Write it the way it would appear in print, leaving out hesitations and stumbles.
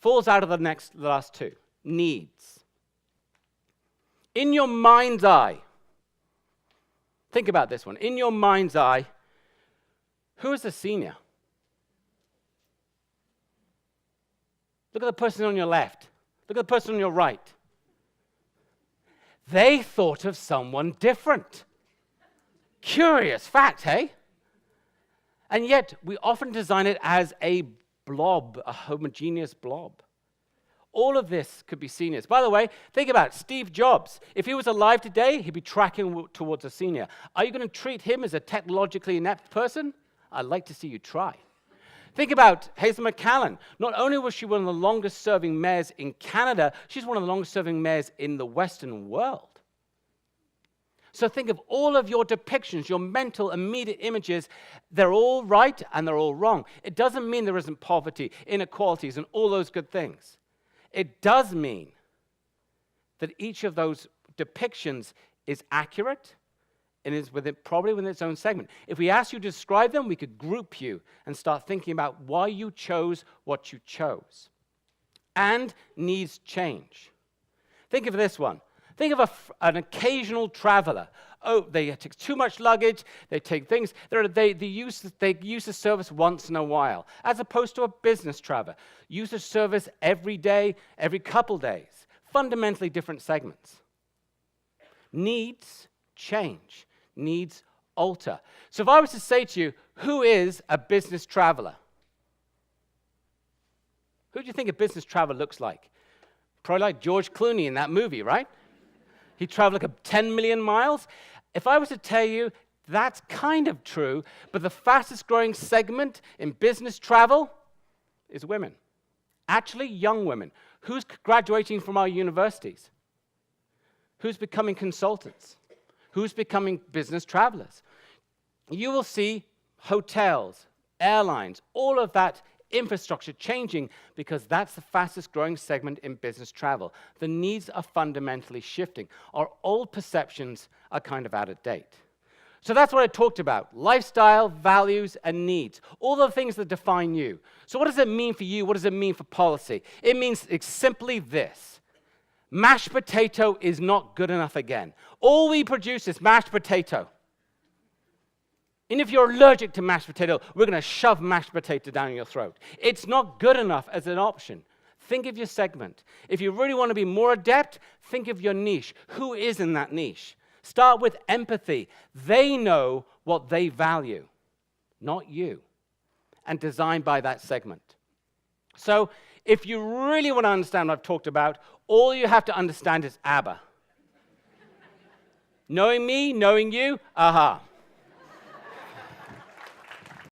falls out of the last two. Needs. In your mind's eye, think about this one. In your mind's eye, who is the senior? Look at the person on your left. Look at the person on your right. They thought of someone different. Curious fact, hey? And yet, we often design it as a blob, a homogeneous blob. All of this could be seniors. By the way, think about it. Steve Jobs. If he was alive today, he'd be tracking towards a senior. Are you going to treat him as a technologically inept person? I'd like to see you try. Think about Hazel McCallan. Not only was she one of the longest-serving mayors in Canada, she's one of the longest-serving mayors in the Western world. So think of all of your depictions, your mental immediate images. They're all right and they're all wrong. It doesn't mean there isn't poverty, inequalities, and all those good things. It does mean that each of those depictions is accurate and is probably within its own segment. If we asked you to describe them, we could group you and start thinking about why you chose what you chose. And needs change. Think of this one. Think of an occasional traveler. Oh, they take too much luggage, they take things, they use the service once in a while, as opposed to a business traveler. Use the service every day, every couple days. Fundamentally different segments. Needs change. Needs alter. So if I was to say to you, who is a business traveler? Who do you think a business traveler looks like? Probably like George Clooney in that movie, right? He traveled like 10 million miles. If I was to tell you, that's kind of true, but the fastest growing segment in business travel is women. Actually, young women. Who's graduating from our universities? Who's becoming consultants? Who's becoming business travelers? You will see hotels, airlines, all of that infrastructure changing because that's the fastest growing segment in business travel. The needs are fundamentally shifting. Our old perceptions are kind of out of date. So that's what I talked about. Lifestyle, values, and needs. All the things that define you. So what does it mean for you? What does it mean for policy? It means it's simply this. Mashed potato is not good enough again. All we produce is mashed potato. And if you're allergic to mashed potato, we're going to shove mashed potato down your throat. It's not good enough as an option. Think of your segment. If you really want to be more adept, think of your niche. Who is in that niche? Start with empathy. They know what they value, not you. And design by that segment. So if you really want to understand what I've talked about, all you have to understand is ABBA. Knowing me, knowing you, aha.